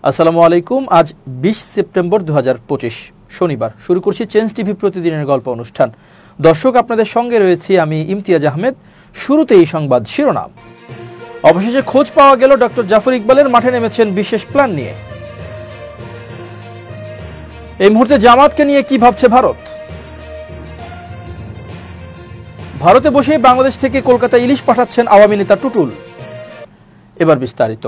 আসসালামু আলাইকুম। আজ 20 সেপ্টেম্বর 2025 শনিবার। শুরু করছি চেঞ্জ টিভি প্রতিদিনের গল্প অনুষ্ঠান। দর্শক, আপনাদের সঙ্গে রয়েছি আমি ইমতিয়াজ আহমেদ। শুরুতেই সংবাদ শিরোনাম। অবশেষে খোঁজ পাওয়া গেল ডক্টর জাফর ইকবালের মাঠে নেমেছেন বিশেষ প্ল্যান নিয়ে। এই মুহূর্তে জামাতকে নিয়ে কি ভাবছে ভারত? ভারতে বসে বাংলাদেশ থেকে কলকাতায় ইলিশ পাঠাচ্ছেন আওয়ামী নেতা টুটুল। এবার বিস্তারিত।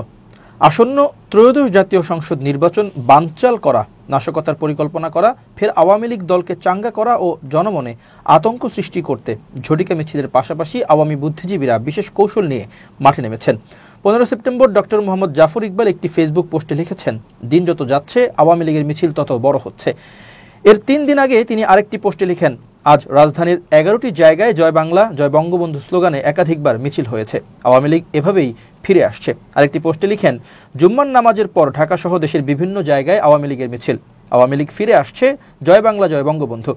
আসন্ন ত্রয়োদশ জাতীয় সংসদ নির্বাচন বানচাল করা, নাশকতার পরিকল্পনা করা, ফের আওয়ামী লীগ দলকে চাঙ্গা করা ও জনমনে আতঙ্ক সৃষ্টি করতে ঝটিকা মিছিলের পাশাপাশি আওয়ামী বুদ্ধিজীবীরা বিশেষ কৌশল নিয়ে মাঠে নেমেছেন। 15 সেপ্টেম্বর ডক্টর মোহাম্মদ জাফর ইকবাল একটি ফেসবুক পোস্টে লিখেছেন, দিন যত যাচ্ছে আওয়ামী লীগের মিছিল তত বড় হচ্ছে। এর 3 দিন আগে তিনি আরেকটি পোস্টে লিখেন, আজ রাজধানীর 11টি জায়গায় জয় বাংলা জয় বঙ্গবন্ধু স্লোগানে একাধিকবার মিছিল হয়েছে। আওয়ামী লীগ এভাবেই ফিরে আসছে। আরেকটি পোস্টে লিখেন, জুম্মার নামাজের পর ঢাকা সহ দেশের বিভিন্ন জায়গায় আওয়ামী লীগের মিছিল। আওয়ামী লীগ ফিরে আসছে, জয় বাংলা জয় বঙ্গবন্ধু।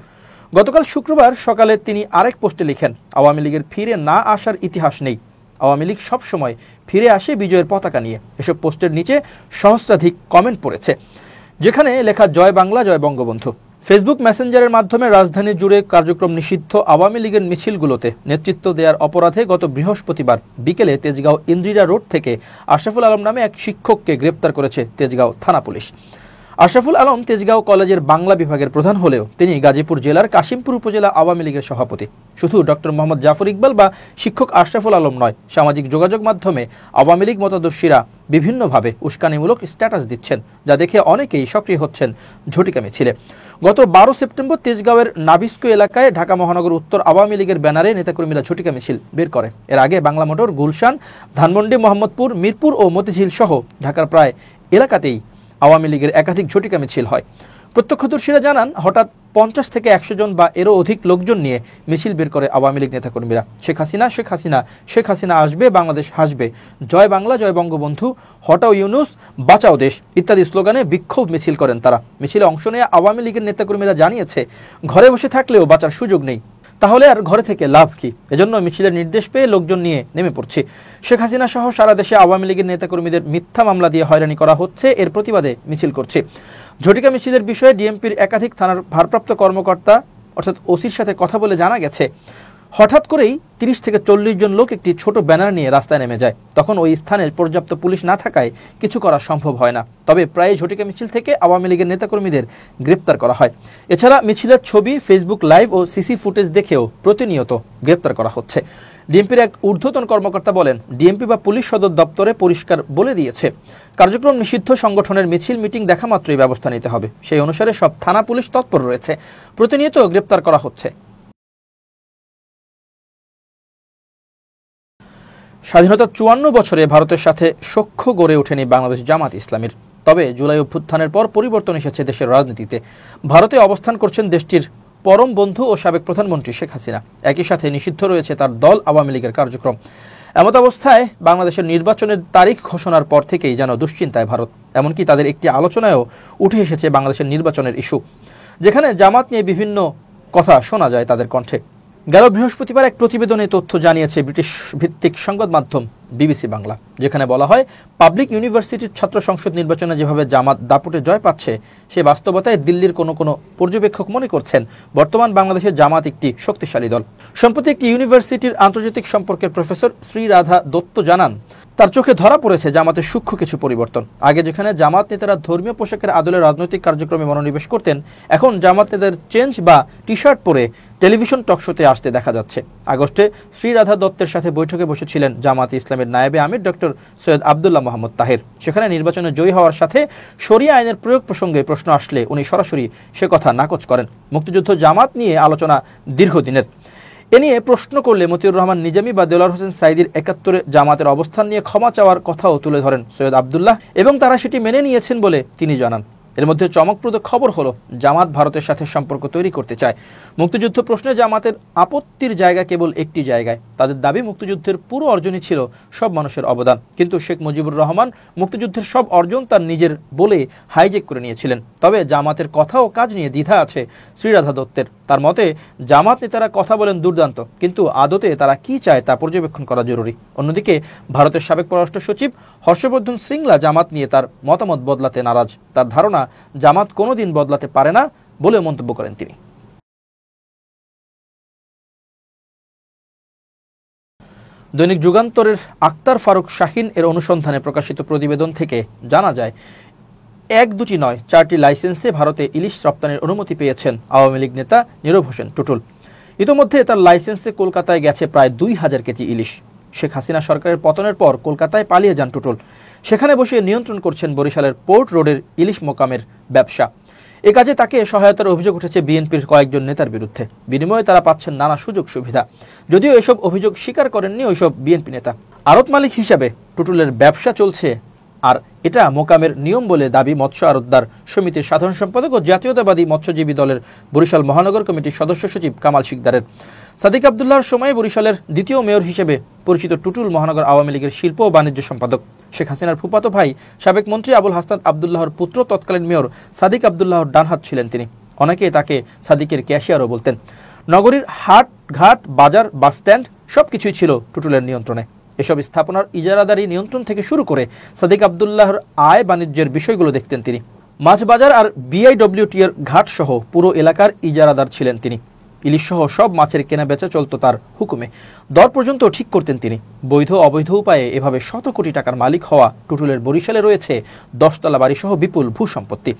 গতকাল শুক্রবার সকালে তিনি আরেক পোস্টে লিখেন, আওয়ামী লীগের ফিরে না আসার ইতিহাস নেই। আওয়ামী লীগ সবসময় ফিরে আসে বিজয়ের পতাকা নিয়ে। এসব পোস্টের নিচে সহস্রাধিক কমেন্ট পড়েছে, যেখানে লেখা জয় বাংলা জয় বঙ্গবন্ধু। ফেসবুক মেসেঞ্জারের মাধ্যমে রাজধানী জুড়ে কার্যক্রম নিষিদ্ধ আওয়ামী লীগের মিছিলগুলোতে নেতৃত্ব দেওয়ার অপরাধে গত বৃহস্পতিবার বিকেলে তেজগাঁও ইন্দিরা রোড থেকে আশরাফুল আলম নামে এক শিক্ষককে গ্রেপ্তার করেছে তেজগাঁও থানা পুলিশ। আশরাফুল আলম তেজগাঁও কলেজের বাংলা বিভাগের প্রধান হলেও তিনি গাজীপুর জেলার কাশিমপুর উপজেলা আওয়ামী লীগের সভাপতি। শুধু ডক্টর মোহাম্মদ জাফর ইকবাল বা শিক্ষক আশরাফুল আলম নয়, সামাজিক যোগাযোগ মাধ্যমে আওয়ামী লীগ মতাদর্শীরা বিভিন্নভাবে উস্কানিমূলক স্ট্যাটাস দিচ্ছেন, যা দেখে অনেকেই সক্রিয় হচ্ছেন ঝটিকা মিছিলে। গত 12 সেপ্টেম্বর তেজগাঁওয়ের নাবিস্কো এলাকায় ঢাকা মহানগর উত্তর আওয়ামী লীগের ব্যানারে নেতাকর্মীরা ঝটিকা মিছিল বের করে। এর আগে বাংলা মোটর, গুলশান, ধানমন্ডি, মোহাম্মদপুর, মিরপুর ও মতিঝিল সহ ঢাকার প্রায় এলাকাতেই আওয়ামী লীগের একাধিক ঝটিকা মিছিল হয়। প্রত্যক্ষদর্শীরা জানান, হঠাৎ 50 থেকে 100 জন বা এরও অধিক লোকজন নিয়ে মিছিল বের করে আওয়ামী লীগ নেতাকর্মীরা। শেখ হাসিনা শেখ হাসিনা শেখ হাসিনা আসবে, বাংলাদেশ হাসবে, জয় বাংলা জয় বঙ্গবন্ধু, হটাও ইউনুস, বাঁচাও দেশ ইত্যাদি স্লোগানে বিক্ষোভ মিছিল করেন তারা। মিছিলে অংশ নিয়ে আওয়ামী লীগের নেতাকর্মীরা জানিয়েছে, ঘরে বসে থাকলেও বাঁচার সুযোগ নেই, তাহলে আর ঘরে থেকে লাভ কি? এজন্য মিছিলের নির্দেশ পেয়ে লোকজন নিয়ে নেমে পড়ছে। শেখ হাসিনা সহ সারা দেশে আওয়ামী লীগের নেতাকর্মীদের মিথ্যা মামলা দিয়ে হয়রানি করা হচ্ছে, এর প্রতিবাদে মিছিল করছে। ঝটিকা মিছিলের বিষয়ে ডিএমপির একাধিক থানার ভারপ্রাপ্ত কর্মকর্তা অর্থাৎ ওসির সাথে কথা বলে জানা গেছে, হঠাৎ করেই 30 থেকে 40 জন লোক একটি ছোট ব্যানার নিয়ে রাস্তায় নেমে যায়। তখন ওই স্থানে পর্যাপ্ত পুলিশ না থাকায় কিছু করা সম্ভব হয় না। তবে প্রায় ঝটিকা মিছিল থেকে আওয়ামী লীগের নেতাকর্মীদের গ্রেপ্তার করা হয়। এছাড়া মিছিলের ছবি, ফেসবুক লাইভ ও সিসি ফুটেজ দেখেও প্রতিনিয়ত গ্রেপ্তার করা হচ্ছে। ডিএমপির এক ঊর্ধ্বতন কর্মকর্তা বলেন, ডিএমপি বা পুলিশ সদর দপ্তরে পরিষ্কার বলে দিয়েছে, কার্যক্রম নিষিদ্ধ সংগঠনের মিছিল মিটিং দেখা মাত্রই ব্যবস্থা নিতে হবে। সেই অনুসারে সব থানা পুলিশ তৎপর রয়েছে, প্রতিনিয়ত গ্রেপ্তার করা হচ্ছে। স্বাধীনতার 54 বছরে ভারতের সাথে সখ্য গড়ে ওঠেনি বাংলাদেশ জামাত ইসলামীর। তবে জুলাই অভ্যুত্থানের পর পরিবর্তন এসেছে দেশের রাজনীতিতে। ভারতে অবস্থান করছেন দেশটির পরম বন্ধু ও সাবেক প্রধানমন্ত্রী শেখ হাসিনা। একই সাথে নিষিদ্ধ রয়েছে তার দল আওয়ামী লীগের কার্যক্রম। এমত অবস্থায় বাংলাদেশের নির্বাচনের তারিখ ঘোষণার পর থেকেই যেন দুশ্চিন্তায় ভারত। এমনকি তাদের একটি আলোচনায়ও উঠে এসেছে বাংলাদেশের নির্বাচনের ইস্যু, যেখানে জামাত নিয়ে বিভিন্ন কথা শোনা যায় তাদের কণ্ঠে। গেল বৃহস্পতিবার এক প্রতিবেদনে তথ্য জানিয়েছে ব্রিটিশ ভিত্তিক সংবাদ মাধ্যম বিবিসি বাংলা, যেখানে বলা হয়, পাবলিক ইউনিভার্সিটির ছাত্র সংসদ নির্বাচনে যেভাবে জামাত দাপুটে জয় পাচ্ছে, সে বাস্তবতায় দিল্লির কোনো পর্যবেক্ষক মনে করছেন বর্তমান বাংলাদেশের জামাত একটি শক্তিশালী দল। সম্প্রতি একটি ইউনিভার্সিটির আন্তর্জাতিক সম্পর্কের প্রফেসর শ্রীরাধা দত্ত জানান, তার চোখে ধরা পড়েছে জামাতের সূক্ষ্ম কিছু পরিবর্তন। আগে যেখানে জামাত নেতারা ধর্মীয় পোশাকের আদলে রাজনৈতিক কার্যক্রমে মনোনিবেশ করতেন, এখন জামাত নেতাদের চেঞ্জ বা টি শার্ট পরে টেলিভিশন টকশোতে আসতে দেখা যাচ্ছে। আগস্টে শ্রীরাধা দত্তের সাথে বৈঠকে বসেছিলেন জামাত ইসলামের নায়েবে আমির ডক্টর সৈয়দ আবদুল্লাহ মোহাম্মদ তাহের। সেখানে নির্বাচনে জয়ী হওয়ার সাথে শরিয়া আইনের প্রয়োগ প্রসঙ্গে প্রশ্ন আসলে উনি সরাসরি সে কথা নাকচ করেন। মুক্তিযুদ্ধ জামাত নিয়ে আলোচনা দীর্ঘদিনের। এ নিয়ে প্রশ্ন করলে মতিউর রহমান নিজামী বা দেলোয়ার হোসেন সাইদির 71-এ জামাতের অবস্থান নিয়ে ক্ষমা চাওয়ার কথাও তুলে ধরেন সৈয়দ আবদুল্লাহ, এবং তারা সেটি মেনে নিয়েছেন বলে তিনি জানান। এর মধ্যে চমকপ্রদ খবর হলো জামাত ভারতের সাথে সম্পর্ক তৈরি করতে চায়। মুক্তিযুদ্ধ প্রশ্নে জামাতের আপত্তির জায়গা কেবল একটি জায়গায়। তাদের দাবি মুক্তিযুদ্ধের পুরো অর্জনই ছিল সব মানুষের অবদান, কিন্তু শেখ মুজিবুর রহমান মুক্তিযুদ্ধের সব অর্জন তার নিজের বলে হাইজেক করে নিয়েছিলেন। তবে জামাতের কথা ও কাজ নিয়ে দ্বিধা আছে শ্রীরাধা দত্তের। তার মতে জামাত নেতারা কথা বলেন দুর্দান্ত, কিন্তু আদতে তারা কি চায় তা পর্যবেক্ষণ করা জরুরি। অন্যদিকে ভারতের সাবেক পররাষ্ট্র সচিব হর্ষবর্ধন শ্রিংলা জামাত নিয়ে তার মতামত বদলাতে নারাজ। তার ধারণা জামাত কোনোদিন বদলাতে পারে না বলে মন্তব্য করেন তিনি। দৈনিক যুগান্তরের আক্তার ফারুক শাহিন এর অনুসন্ধানে প্রকাশিত প্রতিবেদন থেকে জানা যায়, এক দুটি নয় 4টি লাইসেন্সে ভারতে ইলিশ রপ্তানির অনুমতি পেয়েছেন আওয়ামী লীগ নেতা নীরব হোসেন টুটুল। ইতোমধ্যে তার লাইসেন্সে কলকাতায় গেছে প্রায় 2000 কেজি ইলিশ। শেখ হাসিনা সরকারের পতনের পর কলকাতায় পালিয়ে যান টুটুল। সেখানে বসে নিয়ন্ত্রণ করছেন বরিশালের পোর্ট রোডের ইলিশ মোকামের ব্যবসা। এ কাজে তাকে সহায়তার অভিযোগ উঠেছে বিএনপির কয়েকজন নেতার বিরুদ্ধে। বিনিময়ে তারা পাচ্ছেন নানা সুযোগ সুবিধা। যদিও এসব অভিযোগ স্বীকার করেননি ওইসব বিএনপি নেতা। আড়ত মালিক হিসাবে টুটুলের ব্যবসা চলছে, আর এটা মোকামের নিয়ম বলে দাবি মৎস্য আড়তদার সমিতির সাধারণ সম্পাদক ও জাতীয়তাবাদী মৎস্যজীবী দলের বরিশাল মহানগর কমিটির সদস্য সচিব কামাল শিকদারের। সাদিক আবদুল্লাহর সময়ে বরিশালের দ্বিতীয় মেয়র হিসেবে পরিচিত টুটুল মহানগর আওয়ামী লীগের শিল্প ও বাণিজ্য সম্পাদক। শেখ হাসিনার ফুফাতো ভাই সাবেক মন্ত্রী আবুল হাসনাত আবদুল্লাহর পুত্র তৎকালীন মেয়র সাদিক আবদুল্লাহর ডানহাত ছিলেন তিনি। অনেকে তাকে সাদিকের ক্যাশিয়ারও বলতেন। নগরীর হাট ঘাট বাজার বাসস্ট্যান্ড সবকিছুই ছিল টুটুলের নিয়ন্ত্রণে। এসব স্থাপনার ইজারাদারি নিয়ন্ত্রণ থেকে শুরু করে সাদিক আবদুল্লাহর আয় বাণিজ্যের বিষয়গুলো দেখতেন তিনি। মাছ বাজার আর বিআইডব্লিউটি এর ঘাট সহ পুরো এলাকার ইজারাদার ছিলেন তিনি। ইলিশ সহ সব মাছের কেনা বেচা চলত তার হুকুমে। দর পর্যন্ত ঠিক করতেন তিনি। বৈধ অবৈধ উপায়ে এভাবে শত কোটি টাকার মালিক হওয়া টুটুলের বরিশালে রয়েছে 10 তলা বাড়ি সহ বিপুল ভূ সম্পত্তি।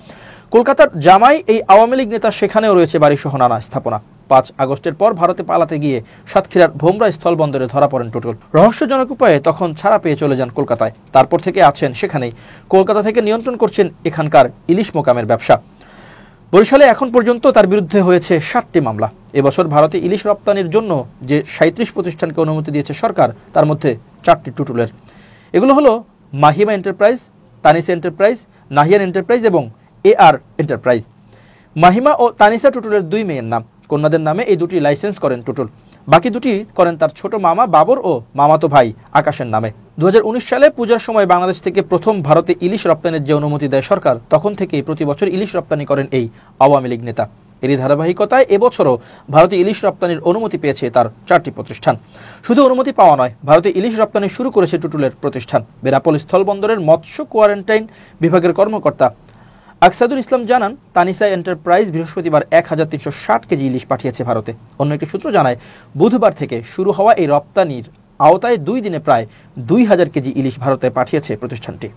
কলকাতার জামাই এই আওয়ামী লীগ নেতা, সেখানেও রয়েছে বাড়ি সহ নানা স্থাপনা। 5 আগস্টের পর ভারতে পালাতে গিয়ে সাতক্ষীরার ভোমরা স্থলবন্দরে ধরা পড়েন টুটুল। রহস্যজনক উপায়ে তখন ছাড়া পেয়ে চলে যান কলকাতায়। তারপর থেকে আছেন সেখানেই। কলকাতা থেকে নিয়ন্ত্রণ করছেন এখানকার ইলিশ মোকামের ব্যবসা। বরিশালে এখন পর্যন্ত তার বিরুদ্ধে হয়েছে 7টি মামলা। এবছর ভারতে ইলিশ রপ্তানির জন্য যে 37 প্রতিষ্ঠানকে অনুমতি দিয়েছে সরকার, তার মধ্যে 4টি টুটুলের। এগুলো হলো Mahima enterprise, Tanisa enterprise, Nahiyan enterprise এবং AR এন্টারপ্রাইজ। মাহিমা ও তানিসা টুটুলের 2 মেয়ের নাম। কন্যাদের নামে এই 2টি লাইসেন্স করেন টুটুল। বাকি 2টি করেন তার ছোট মামা বাবর ও মামাতো ভাই আকাশের নামে। 2019 সালে পূজার সময় বাংলাদেশ থেকে প্রথম ভারতে ইলিশ রপ্তানির যে অনুমতি দেয় সরকার, তখন থেকেই প্রতি বছর ইলিশ রপ্তানি করেন এই আওয়ামী লীগ নেতা। এরই ধারাবাহিকতায় এবছরও ভারতে ইলিশ রপ্তানির অনুমতি পেয়েছে তার 4টি প্রতিষ্ঠান। শুধু অনুমতি পাওয়া নয়, ভারতে ইলিশ রপ্তানি শুরু করেছে টুটুলের প্রতিষ্ঠান। বেনাপোল স্থলবন্দরের মৎস্য কোয়ারেন্টাইন বিভাগের কর্মকর্তা আকসাদুল ইসলাম জানান, তানিসা এন্টারপ্রাইজ বৃহস্পতিবার 1360 কেজি ইলিশ পাঠিয়েছে ভারতে। অন্য একটি সূত্র জানায়, বুধবার থেকে শুরু হওয়া এই রপ্তানির আওতায় 2 দিনে প্রায় 2000 কেজি ইলিশ ভারতে পাঠিয়েছে প্রতিষ্ঠানটি।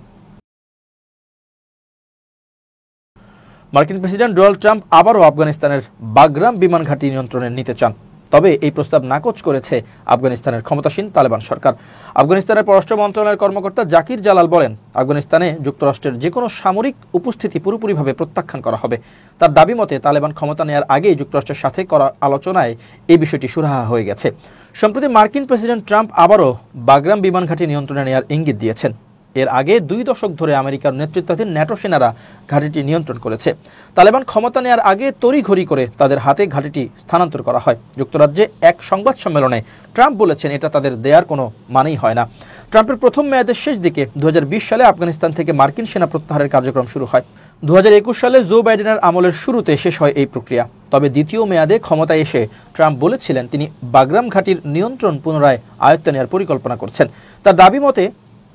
মার্কিন প্রেসিডেন্ট ডোনাল্ড ট্রাম্প আবারও আফগানিস্তানের বাগরাম বিমান ঘাঁটি নিয়ন্ত্রণে নিতে চান। তবে এই প্রস্তাব নাকচ করেছে আফগানিস্তানের ক্ষমতাসীন তালেবান সরকার। আফগানিস্তানের পররাষ্ট্র মন্ত্রণালয়ের কর্মকর্তা জাকির জালাল বলেন, আফগানিস্তানে যুক্তরাষ্ট্রের যে কোনো সামরিক উপস্থিতি পুরোপুরিভাবে প্রত্যাখ্যান করা হবে। তার দাবি মতে তালেবান ক্ষমতা নেওয়ার আগেই যুক্তরাষ্ট্রের সাথে করা আলোচনায় এই বিষয়টি সুরাহা হয়ে গেছে। সম্প্রতি মার্কিন প্রেসিডেন্ট ট্রাম্প আবারও বাগরাম বিমান ঘাঁটি নিয়ন্ত্রণে নেওয়ার ইঙ্গিত দিয়েছেন। এর আগে 2 দশক ধরে আমেরিকার নেতৃত্বাধীন ন্যাটো সেনারা ঘাঁটিটি নিয়ন্ত্রণ করেছে। তালেবান ক্ষমতা নেওয়ার আগে তড়িঘড়ি করে তাদের হাতে ঘাঁটিটি স্থানান্তর করা হয়। যুক্তরাজ্যে এক সংবাদ সম্মেলনে ট্রাম্প বলেছেন, এটা তাদের দেয়ার কোনো মানেই হয় না। ট্রাম্পের প্রথম মেয়াদের শেষ দিকে 2020 সালে আফগানিস্তান থেকে মার্কিন সেনা প্রত্যাহারের কার্যক্রম শুরু হয়। 2021 সালে জো বাইডেনের আমলের শুরুতে শেষ হয় এই প্রক্রিয়া। তবে দ্বিতীয় মেয়াদে ক্ষমতায় এসে ট্রাম্প বলেছিলেন তিনি বাগরাম ঘাঁটির নিয়ন্ত্রণ পুনরায় আয়ত্তে নেওয়ার পরিকল্পনা করছেন। তার দাবি মতে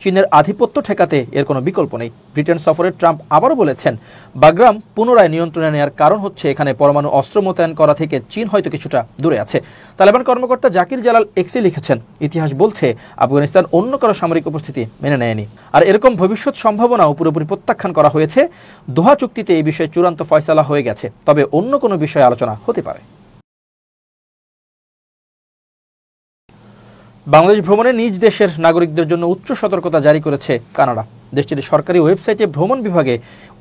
চীনের আধিপত্য ঠেকাতে এর কোনো বিকল্প নেই। ব্রিটেন সফরে ট্রাম্প আবারও বলেছেন, বাগরাম পুনরায় নিয়ন্ত্রণে নেওয়ার কারণ হচ্ছে এখানে পরমাণু অস্ত্র মোতায়েন করা থেকে চীন হয়তো কিছুটা দূরে আছে। তালেবান কর্মকর্তা জাকির জালাল এক্সে লিখেছেন, ইতিহাস বলছে আফগানিস্তান অন্য কারো সামরিক উপস্থিতি মেনে নেয়নি, আর এরকম ভবিষ্যৎ সম্ভাবনাও পুরোপুরি প্রত্যাখ্যান করা হয়েছে। দোহা চুক্তিতে এই বিষয়ে চূড়ান্ত ফয়সালা হয়ে গেছে, তবে অন্য কোনো বিষয়ে আলোচনা হতে পারে। বাংলাদেশ ভ্রমণে নিজ দেশের নাগরিকদের জন্য উচ্চ সতর্কতা জারি করেছে কানাডা। দেশটির সরকারি ওয়েবসাইটে ভ্রমণ বিভাগে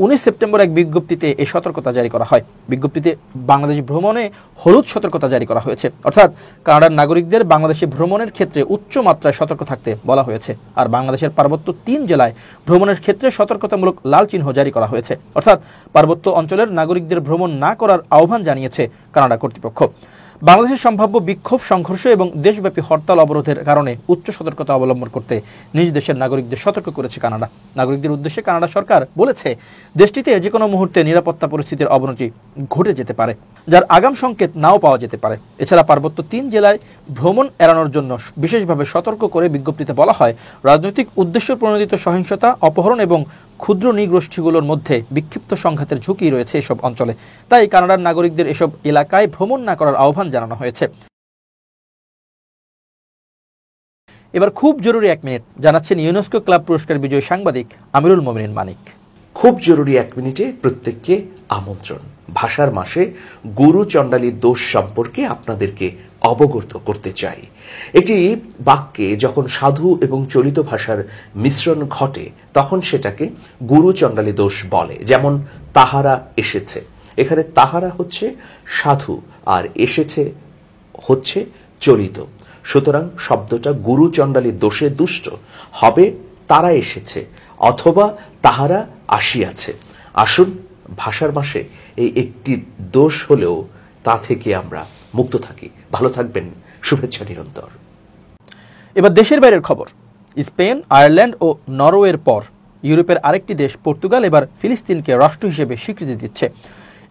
19 সেপ্টেম্বর এক বিজ্ঞপ্তিতে এই সতর্কতা জারি করা হয়। বিজ্ঞপ্তিতে বাংলাদেশ ভ্রমণে হলুদ সতর্কতা জারি করা হয়েছে, অর্থাৎ কানাডার নাগরিকদের বাংলাদেশে ভ্রমণের ক্ষেত্রে উচ্চ মাত্রায় সতর্ক থাকতে বলা হয়েছে। আর বাংলাদেশের পার্বত্য 3 জেলায় ভ্রমণের ক্ষেত্রে সতর্কতামূলক লাল চিহ্ন জারি করা হয়েছে, অর্থাৎ পার্বত্য অঞ্চলের নাগরিকদের ভ্রমণ না করার আহ্বান জানিয়েছে কানাডা কর্তৃপক্ষ। বাংলাদেশের সম্ভাব্য বিক্ষোভ, সংঘর্ষ এবং দেশব্যাপী হরতাল অবরোধের কারণে উচ্চ সতর্কতা অবলম্বন করতে নিজ দেশের নাগরিকদের সতর্ক করেছে কানাডা। নাগরিকদের উদ্দেশ্যে কানাডা সরকার বলেছে, দেশটিতে যে কোনো মুহূর্তে নিরাপত্তা পরিস্থিতির অবনতি ঘটে যেতে পারে, যার আগাম সংকেত নাও পাওয়া যেতে পারে। এছাড়া পার্বত্য 3 জেলায় ভ্রমণ এড়ানোর জন্য বিশেষভাবে সতর্ক করে বিজ্ঞপ্তিতে বলা হয়, রাজনৈতিক উদ্দেশ্য প্রণোদিত সহিংসতা, অপহরণ এবং ক্ষুদ্র নৃগোষ্ঠীগুলোর মধ্যে বিক্ষিপ্ত সংঘাতের ঝুঁকি রয়েছে এসব অঞ্চলে। তাই কানাডার নাগরিকদের এসব এলাকায় ভ্রমণ না করার আহ্বান জানানো হয়েছে। এবার খুব জরুরি 1 মিনিট জানাচ্ছেন ইউনেস্কো ক্লাব পুরস্কার বিজয়ী সাংবাদিক আমিরুল মোমিনিন মানিক। খুব জরুরি 1 মিনিটে প্রত্যেককে আমন্ত্রণ। ভাষার মাসে গুরু চণ্ডালীর দোষ সম্পর্কে আপনাদেরকে অবগত করতে চাই। একটি বাক্যে যখন সাধু এবং চলিত ভাষার মিশ্রণ ঘটে তখন সেটাকে গুরু চণ্ডালী দোষ বলে। যেমন তাহারা এসেছে, এখানে তাহারা হচ্ছে সাধু আর এসেছে হচ্ছে চলিত। সুতরাং শব্দটা গুরু চণ্ডালীর দোষে দুষ্ট হবে। তারা এসেছে অথবা তাহারা আসিয়াছে। আসুন ভাষার মাসে এই একটি দোষ হলেও তা থেকে আমরা মুক্ত থাকি। ভালো থাকবেন, শুভেচ্ছা নিরন্তর। এবার দেশের বাইরের খবর। স্পেন, আয়ারল্যান্ড ও নরওয়ের পর ইউরোপের আরেকটি দেশ পর্তুগাল এবার ফিলিস্তিনকে রাষ্ট্র হিসেবে স্বীকৃতি দিচ্ছে।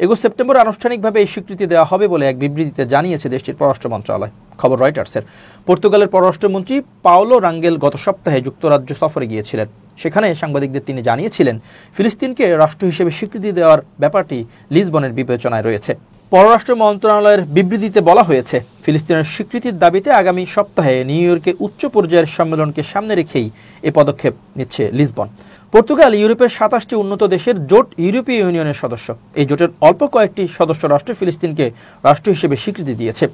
21 সেপ্টেম্বর আনুষ্ঠানিকভাবে এই স্বীকৃতি দেওয়া হবে বলে এক বিবৃতিতে জানিয়েছে দেশটির পররাষ্ট্র মন্ত্রণালয়। খবর রয়টার্সের। পর্তুগালের পররাষ্ট্রমন্ত্রী পাওলো রাঙ্গেল গত সপ্তাহে যুক্তরাজ্য সফরে গিয়েছিলেন। সেখানে সাংবাদিকদের তিনি জানিয়েছিলেন, ফিলিস্তিনকে রাষ্ট্র হিসেবে স্বীকৃতি দেওয়ার ব্যাপারটি লিসবনের বিবেচনায় রয়েছে। পররাষ্ট্র মন্ত্রণালয়ের বিবৃতিতে বলা হয়েছে, ফিলিস্তিনের স্বীকৃতির দাবিতে আগামী সপ্তাহে নিউ ইয়র্কে উচ্চ পর্যায়ের সম্মেলনকে সামনে রেখেই এ পদক্ষেপ নিচ্ছে লিসবন। পর্তুগাল ইউরোপের 27টি উন্নত দেশের জোট ইউরোপীয় ইউনিয়নের সদস্য। এই জোটের অল্প কয়েকটি সদস্য রাষ্ট্র ফিলিস্তিনকে রাষ্ট্র হিসেবে স্বীকৃতি দিয়েছে।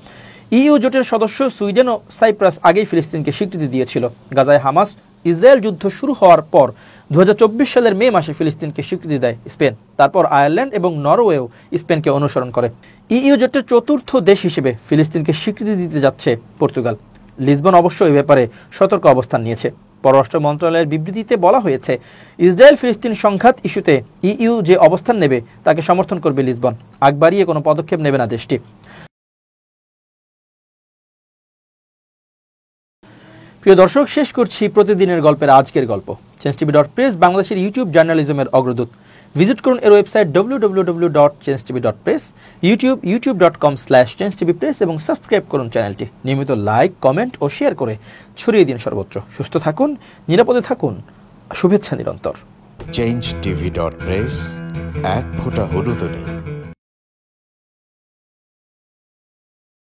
ইইউ জোটের সদস্য সুইডেন ও সাইপ্রাস আগেই ফিলিস্তিনকে স্বীকৃতি দিয়েছিল। গাজায় হামাস ইসরায়েল যুদ্ধ শুরু হওয়ার পর 2024 সালের মে মাসে ফিলিস্তিনকে স্বীকৃতি দেয় স্পেন। তারপর আয়ারল্যান্ড এবং নরওয়েও স্পেনকে অনুসরণ করে। ইইউ জোটের 4র্থ দেশ হিসেবে ফিলিস্তিনকে স্বীকৃতি দিতে যাচ্ছে পর্তুগাল। লিসবন অবশ্য এ ব্যাপারে সতর্ক অবস্থান নিয়েছে। পররাষ্ট্র মন্ত্রণালয়ের বিবৃতিতে বলা হয়েছে, ইসরায়েল ফিলিস্তিন সংঘাত ইস্যুতে ইইউ যে অবস্থান নেবে তাকে সমর্থন করবে লিসবন। আগ বাড়িয়ে কোনো পদক্ষেপ নেবে না দেশটি। প্রিয় দর্শক, শেষ করছি প্রতিদিনের গল্পের আজকের গল্প। changetv.press বাংলাদেশের ইউটিউব জার্নালিজমের অগ্রদূত। ভিজিট করুন এর ওয়েবসাইট www.changetv.press, youtube.com/changetv press এবং সাবস্ক্রাইব করুন চ্যানেলটি। নিয়মিত লাইক, কমেন্ট ও শেয়ার করে ছড়িয়ে দিন সর্বত্র। সুস্থ থাকুন, নিরাপদে থাকুন, শুভেচ্ছা নিরন্তর। changetv.press, এক ফোঁটা হলুদও নেই।